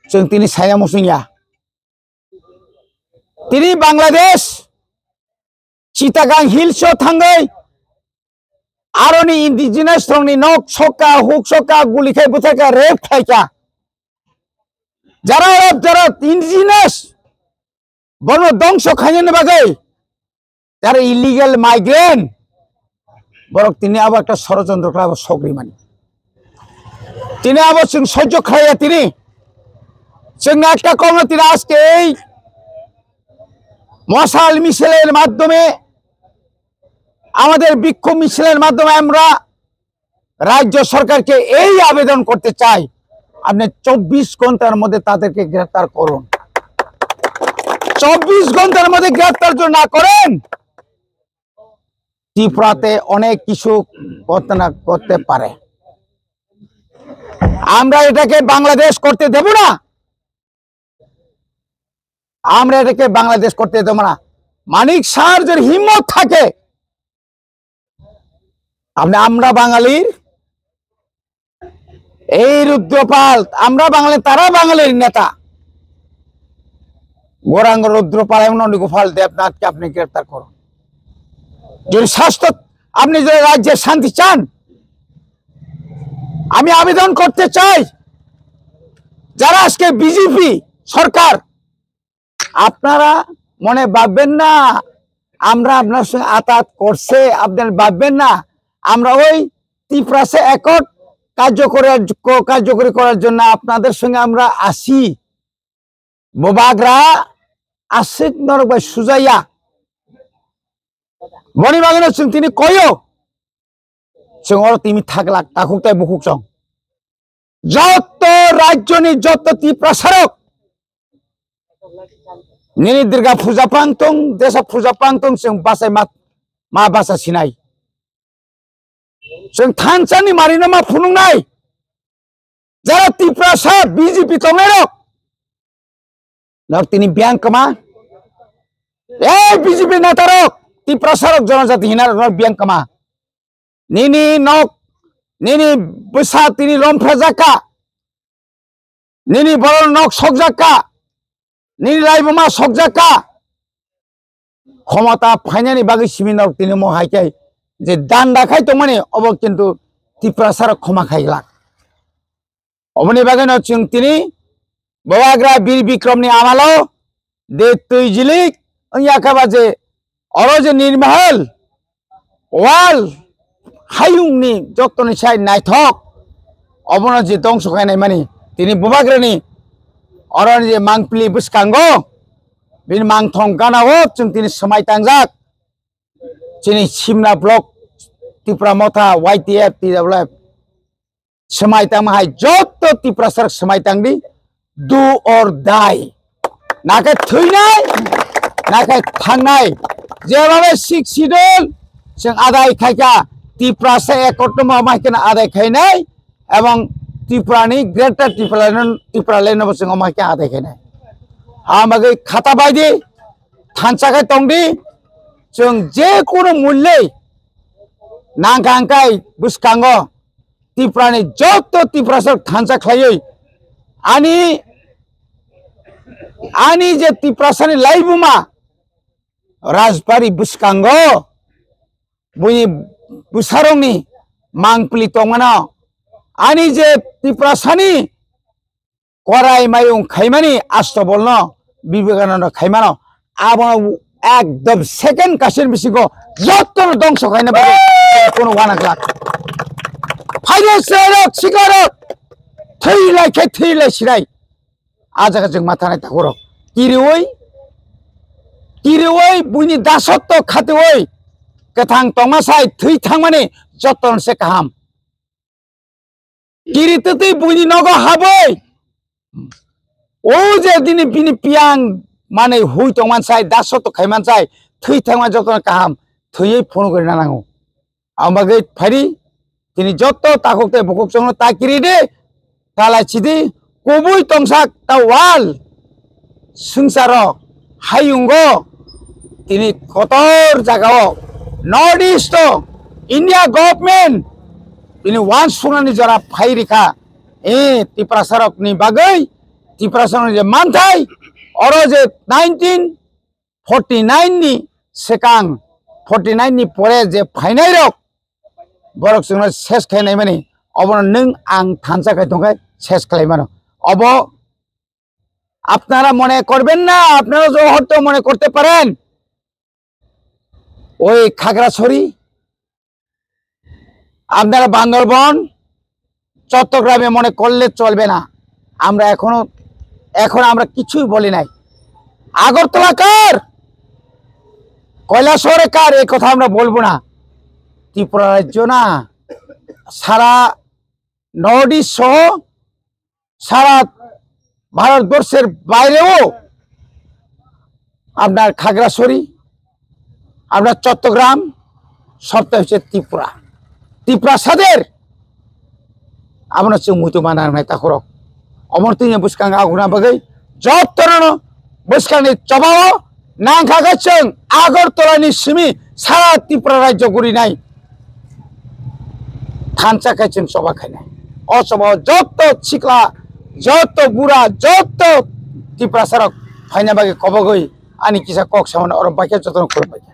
जों तिनी साया मुसुंगिया तिनी बांग्लादेश चिटागां हिल्सआव थांगै आरोनि इन्डिजिनास रंनि नक सका हुक सका गुलिखाय बुथायका रेप खायका যারা ইন্ডিজিনাস বন ধ্বংস খাইনে বাগै যারা ইলিগাল মাইগ্রেন্ট বরং তিনি আবার একটা ষড়যন্ত্র করে আবার সগ্রিমানি তিনি আবার সহ্য খাইয়া তিনি जोंना একটা কর্ম তিনি আজকে এই মশাল মিছিলের মাধ্যমে আমাদের বিক্ষোভ মিছিলের মাধ্যমে আমরা রাজ্য সরকারকে এই আবেদন করতে চাই আপনি 24 ঘন্টার মধ্যে তাদেরকে গ্রেফতার করুন 24 ঘন্টার মধ্যে গ্রেফতার যদি না করেন ত্রিপুরাতে অনেক কিছু করতে পারে আমরা এটাকে বাংলাদেশ করতে দেব না আমরা এটাকে বাংলাদেশ করতে দেব না মানিক শাহর যদি হিম্মত থাকে আমরা বাঙালির এই রুদ্রপাল আমরা বাঙালি তারা বাঙালির নেতা গৌরাঙ্গ রুদ্রপাল এবং নন্দীগোপাল দেবনাথকে আপনি গ্রেফতার করুন যদি স্বাস্থ্য আপনি যদি রাজ্যের শান্তি চান আমি আবেদন করতে চাই যারা আজকে বিজেপি সরকার আপনারা মনে ভাববেন না আমরা আপনার সঙ্গে আতাত করছে আপনারা ভাববেন না আমরা ওই ত্রিপুরাতে একট কার্যকরী করার জন্য আপনাদের সঙ্গে আমরা আসি বোবাগরা আশিক নরবাই সুজাইয়া বনি বাগানের সঙ্গে তিনি কয়ও সঙ্গে তুমি থাকলা তাকুক তাই বুকুক চং যত রাজ্য নি যত ত্রিপুরা সড়ক নিনি দুর্গা পূজা পাংতং দেশা পূজা পাংতং जों बासाय मा बासा सिनाय जों थानसानि मारिनो मा फुनुंनाय যারা ত্রিপুরা সব বিজেপি তংনারক নক তিনি ব্যাংকমা এই বিজেপি নেতারক ত্রিপুরা সরক জনজাতি হিনার ব্যাংকমা নিনি নক নিনি বৈশা তিনি রমফাজাকা নিনি বড় নক সকজাকা নিনি রাইবমা সকজাকা ক্ষমতা ফাইনানি বাগै সিমিনক তিনি মহাইকাই যে দান রাখাই তো মানে অব কিন্তু ত্রিপুরা সরক ক্ষমা খাইলা অবনি বাগান তিনি ববাগ্রা বীর বিক্রমনি আমালো দে তুই জিলিক ইয়াকাবাজে অরজে নির্মহল ওয়াল হায়ুংনি যতনি সাই নাইথক অবন যে ধ্বংস খাইনাই মানে তিনি ববাগ্রানি অরণ যে মাংপলি বুসকাঙ্গ বিন মাংথং গানাও जों তিনি সময় তাংজাক তিনি সিমনা ব্লক ত্রিপুরা মথা YTF TWF সময় তামাই যত ত্রিপুরা সরক সময় তাংদি ডু অর ডাই নাকে থইনাই নাকে থাংনাই যেভাবে শিখ শিডুল जों আদায় খাইকা ত্রিপুরা সে একটম মাইকেন আদায় খাইনাই এবং ত্রিপুরানি গ্রেটার ত্রিপুরা লেনব जों মাইকে আদায় খাইনাই আমাগে খাতা বাইদি থানসাখাই তংদি जों যে কোনো মূল্যে নাগাংকাই বুসকাঙ্গ ত্রিপুরানি যত ত্রিপুরা সরক থানসা খাইयै আনি যে ত্রিপুরাসানি লাইবুমা রাজবাড়ি বুসকাঙ্গ বুনি বুসারংনি মাংপলি তংমানা আনি যে ত্রিপুরাসানি করাই মায়ুং খাইমানি আষ্ট বলন বিবেকানন্দ খাইমানো আবন একদম সেকেন্ড কাশের বিসিগো যত ধ্বংস খাইনা কোনো ওয়ানাক লাখ ফাইনান্সিয়াল সিগারেট থैलाय सिराय आजागा जों माथानाय ताखर किरिवै बुनि दासत्त खातेवै गोथां तमासाय थै थांमाने जतन से गाहाम किरितै बुनि नग हाबै ओ जे दिनि बिनि पियां माने हुइ तंमानसाय दासत्त खायमानसाय थै थांमा जतन गाहाम थैयै फन गरिना नांगौ आमागै फारि তিনি যত তাকতে বকুক সঙ্গ তাকিরি দে তালাইছিদি কবুই তংসাক তা ওয়াল সংসার হাইউঙ্গ তিনি কতর জায়গাও নর্থ ইস্ট ইন্ডিয়া গভর্নমেন্ট তিনি ওয়ান সুনানি যারা ফাইরিখা ত্রিপুরা সরকনি বাগৈ त्रिपुरा जे मानथाय अरो जे 1949 नि सिगां 49 नि परे जे फाइनाय रक बरक जोंना सेस खायनाय माने अब नों आं थानसा खायथंखाय सेस खालायमानो अब আপনারা মনে করবেন না আপনারা যে হয়তো মনে করতে পারেন ওই খাগড়াছড়ি আপনারা বান্দরবন চট্টগ্রামে মনে করলে চলবে না আমরা এখন আমরা কিছুই বলি নাই আগরতলা কার কৈলাসহরে কার এই কথা আমরা বলবো না ত্রিপুরা রাজ্য না সারা নর্থ ইস্ট সহ সারা ভারতবর্ষের বাইরেও আপনার খাগড়াছড়ি আপনার চট্টগ্রাম সবটা হচ্ছে ত্রিপুরা সাদের আমরা হচ্ছে মুতো মানার নাই তা করক অমরতিনে বুসকাং আগুনা বাগৈ যত্তরণ বুসকাংনি চবাও নাং খাগাচ্ছেন আগরতলাनि सिमी সারা ত্রিপুরা রাজ্য গুরি নাই থানচা খাইছেন সবা খাইনাই অসবা যত ছিকলা যত বুড়া যত ত্রিপুরা সারা ফাইনা বাগে কবগই আনি কিসা কক সামনে অরম পাইয়া যতন করে পাইয়া